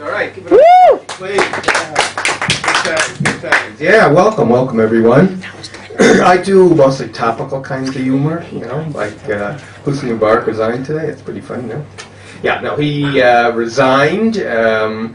All right, give it up, please. Good times. Yeah, welcome everyone. I do mostly topical kinds of humor, you know, like Hosni Mubarak resigned today. It's pretty funny, no? Yeah, no, he resigned. It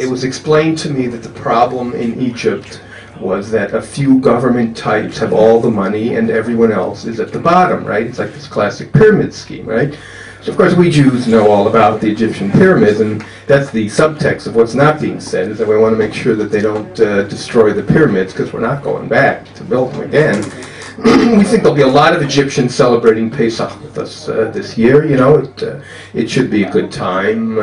was explained to me that the problem in Egypt was that a few government types have all the money and everyone else is at the bottom, right? It's like this classic pyramid scheme, right? So of course we Jews know all about the Egyptian pyramids, and that's the subtext of what's not being said, is that we want to make sure that they don't destroy the pyramids, because we're not going back to build them again. We think there'll be a lot of Egyptians celebrating Pesach with us this year. You know, it should be a good time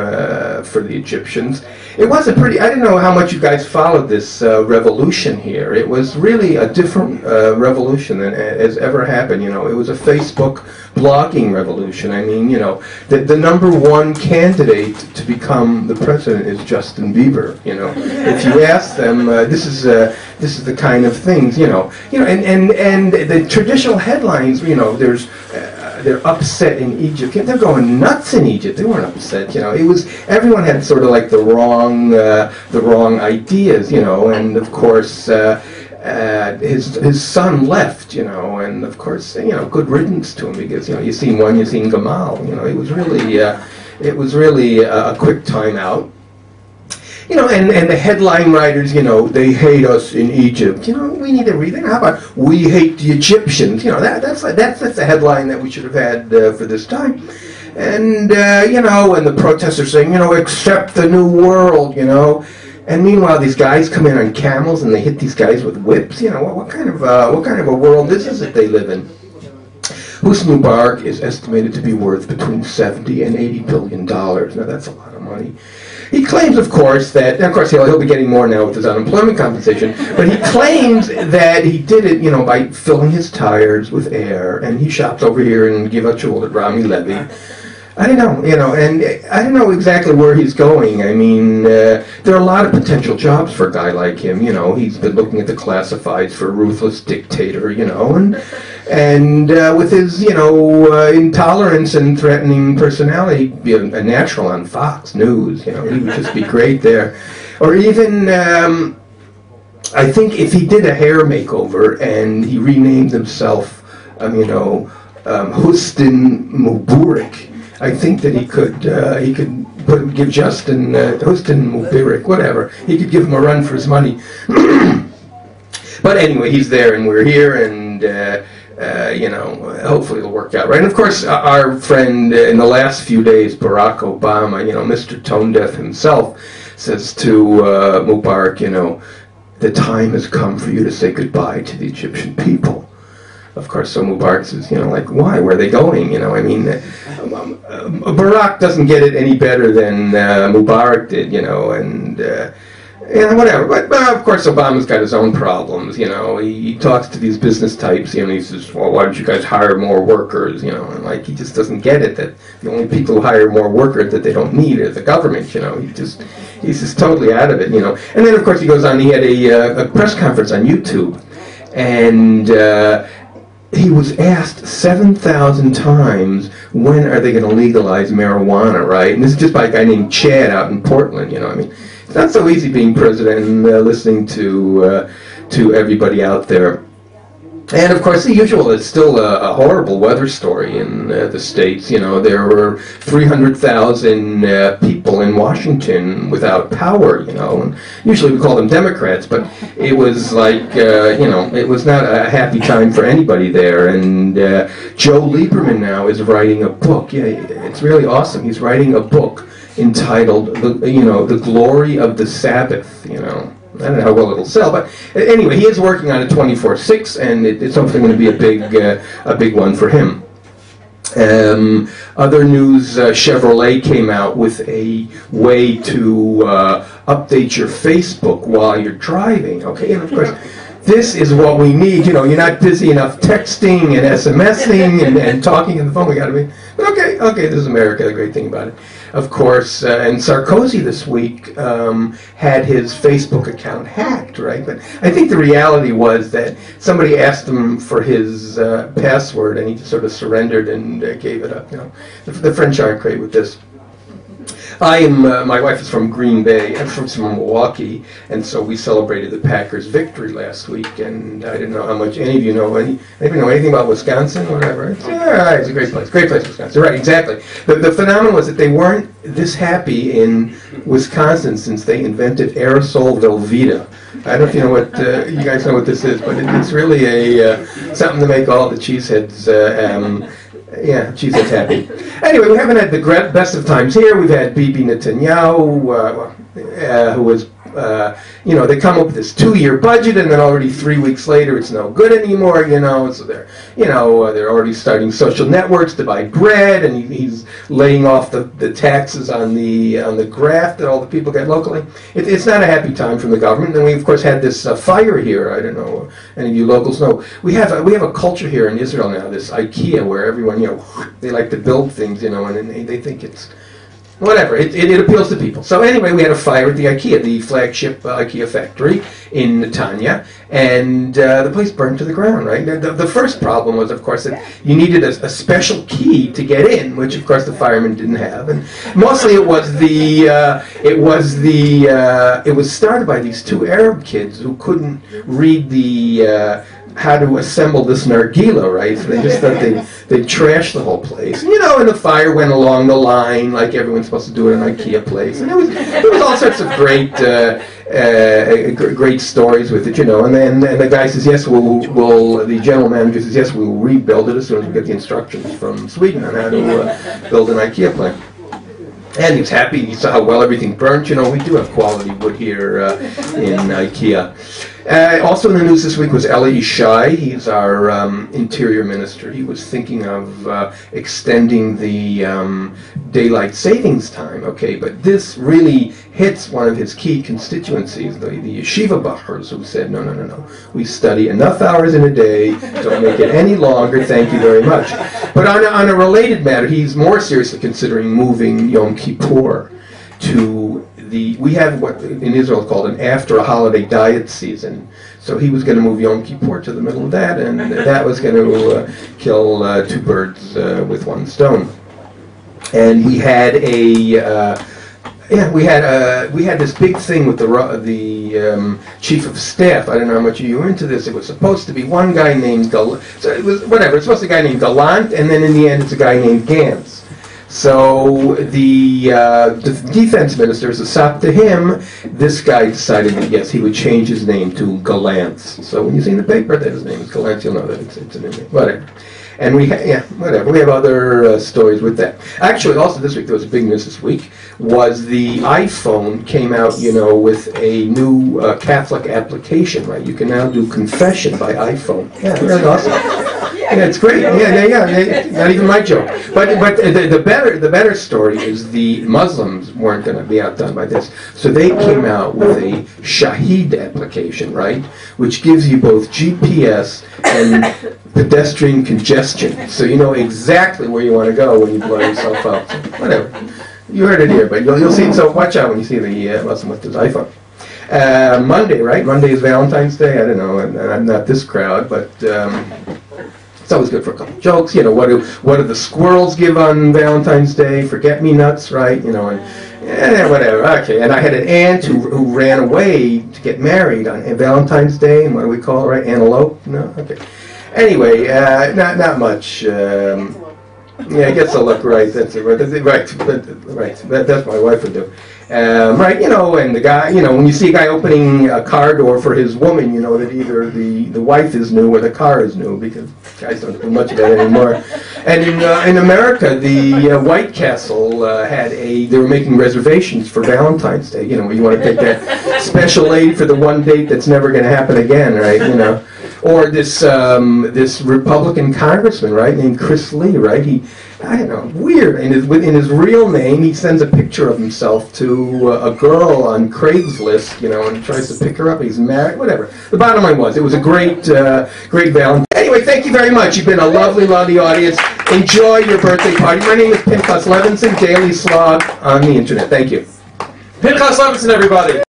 for the Egyptians. It was a pretty, I don't know how much you guys followed this revolution here. It was really a different revolution than has ever happened. You know, it was a Facebook blogging revolution. I mean, you know, the number one candidate to become the president is Justin Bieber. You know, if you ask them, this is the kind of things, you know, and the traditional headlines, you know, they're upset in Egypt. They're going nuts in Egypt. They weren't upset, you know. It was, everyone had sort of like the wrong ideas, you know. And of course, his son left, you know. And of course, you know, good riddance to him, because you know, you seen one, you seen Gamal. You know, it was really a quick time out. You know, and the headline writers, you know, they hate us in Egypt. You know, we need to read it. How about we hate the Egyptians? You know, that's the headline that we should have had for this time. And you know, and the protests are saying, you know, accept the new world. You know, and meanwhile these guys come in on camels and they hit these guys with whips. You know, what kind of a world is this that they live in? Hosni Mubarak is estimated to be worth between $70 and $80 billion. Now that's a lot of money. He claims, of course, that, and of course he'll be getting more now with his unemployment compensation, but he claims that he did it, you know, by filling his tires with air, and he shops over here in Givat Shul at Rami Levy. I don't know, you know, and I don't know exactly where he's going. I mean, there are a lot of potential jobs for a guy like him, you know. He's been looking at the classifieds for a ruthless dictator, you know, and with his, you know, intolerance and threatening personality, he'd be a natural on Fox News, you know. He would just be great there. Or even, I think if he did a hair makeover and he renamed himself, you know, Hosni Mubarak, I think that he could give Justin Hosni Mubarak, whatever. He could give him a run for his money. But anyway, he's there and we're here, and you know, hopefully it'll work out right. And of course, our friend in the last few days, Barack Obama, you know, Mr. Tone Deaf himself, says to Mubarak, you know, the time has come for you to say goodbye to the Egyptian people. Of course, so Mubarak says, you know, like, why? Where are they going? You know, I mean, Barack doesn't get it any better than Mubarak did, you know, and whatever. But of course, Obama's got his own problems, you know. He talks to these business types, you know, and he says, well, why don't you guys hire more workers, you know, and like, he just doesn't get it, that the only people who hire more workers that they don't need are the government, you know. He's just totally out of it, you know. And then, of course, he goes on, he had a press conference on YouTube, and he was asked 7,000 times, when are they going to legalize marijuana, right? And this is just by a guy named Chad out in Portland, you know. I mean, it's not so easy being president and listening to everybody out there. And of course, the usual is still a horrible weather story in the States. You know, there were 300,000 people in Washington without power, you know, and usually we call them Democrats, but it was like, you know, it was not a happy time for anybody there. And Joe Lieberman now is writing a book. Yeah, it's really awesome. He's writing a book entitled, you know, The Glory of the Sabbath, you know. I don't know how well it'll sell, but anyway, he is working on it 24/6, and it's hopefully going to be a big one for him. Other news: Chevrolet came out with a way to update your Facebook while you're driving. Okay, and of course, this is what we need. You know, you're not busy enough texting and SMSing and talking on the phone. We got to be okay. This is America. The great thing about it. Of course, and Sarkozy this week had his Facebook account hacked, right? But I think the reality was that somebody asked him for his password, and he just sort of surrendered and gave it up. You know, the French aren't great with this. My wife is from Green Bay. I'm from Milwaukee, and so we celebrated the Packers' victory last week. And I didn't know how much any of you know. Anybody know anything about Wisconsin? Whatever. It's a great place. Great place, Wisconsin. Right, exactly. The phenomenon was that they weren't this happy in Wisconsin since they invented aerosol Velveeta. I don't know if you know what you guys know what this is, but it's really a something to make all the cheeseheads. Cheeseheads happy. Anyway, we haven't had the best of times here. We've had Bibi Netanyahu, who was, they come up with this 2-year budget, and then already 3 weeks later, it's no good anymore. So they're already starting social networks to buy bread, and he's laying off the taxes on the graft that all the people get locally. It's not a happy time from the government. And we of course had this fire here. I don't know any of you locals know. We have a culture here in Israel now, this IKEA, where everyone they like to build things, and they think it's whatever. It appeals to people. So anyway, we had a fire at the IKEA, the flagship IKEA factory in Netanya, and the place burned to the ground. Right. The first problem was, of course, that you needed a special key to get in, which of course the firemen didn't have, and mostly it was started by these 2 Arab kids who couldn't read the how to assemble this nargila, right? So they just thought they'd trash the whole place. And the fire went along the line like everyone's supposed to do in an IKEA place. And there was all sorts of great stories with it, And then the guy says, yes, the general manager says, yes, we'll rebuild it as soon as we get the instructions from Sweden on how to build an IKEA plant. And he was happy. He saw how well everything burnt. We do have quality wood here in IKEA. Also in the news this week was Eli Yishai. He's our interior minister. He was thinking of extending the daylight savings time. Okay, but this really hits one of his key constituencies, the yeshiva bachers, who said, no. We study enough hours in a day. Don't make it any longer. Thank you very much. But on a related matter, he's more seriously considering moving Yom Kippur to we have what in Israel is called an after-a-holiday diet season. So he was going to move Yom Kippur to the middle of that, and that was going to kill 2 birds with 1 stone. And we had we had this big thing with the chief of staff. I don't know how much you were into this. It was supposed to be one guy named Gallant. So it was whatever. It's supposed to be a guy named Gallant, and then in the end, it's a guy named Gantz. So the defense minister, as a sop to him, this guy decided that yes, he would change his name to Galantz. So when you see in the paper that his name is Galantz, you'll know that it's a new name. Whatever. And we have other stories with that. Actually, also this week, there was a big news this week, was the iPhone came out, with a new Catholic application, right? You can now do confession by iPhone. Yeah, that's awesome. Yeah, it's great. Yeah. Not even my joke. But the better story is the Muslims weren't going to be outdone by this. So they came out with a Shahid application, right, which gives you both GPS and pedestrian congestion, so you know exactly where you want to go when you blow yourself up. So whatever. You heard it here, but you'll see. So watch out when you see the Muslim with his iPhone. Monday, right? Monday is Valentine's Day. I don't know, and I'm not this crowd, but. It's always good for a couple of jokes. What do the squirrels give on Valentine's Day? Forget-me-nuts, right? And whatever. Okay. And I had an aunt who ran away to get married on Valentine's Day. And what do we call it, right? Antelope? No? Okay. Anyway, not much. It gets a look right. That's it. Right. That's what my wife would do. Right, and the guy, when you see a guy opening a car door for his woman, you know that either the wife is new or the car is new, because guys don't do much of that anymore. And in America, the White Castle they were making reservations for Valentine's Day, where you want to take that special lady for the one date that's never going to happen again, right, Or this Republican congressman, right, named Chris Lee, right, I don't know, weird. In his real name, he sends a picture of himself to a girl on Craigslist, and tries to pick her up. He's married, whatever. The bottom line was, it was a great Valentine. Anyway, thank you very much. You've been a lovely, lovely audience. Enjoy your birthday party. My name is Pinchas Levinson, Daily Slog on the internet. Thank you. Pinchas Levinson, everybody.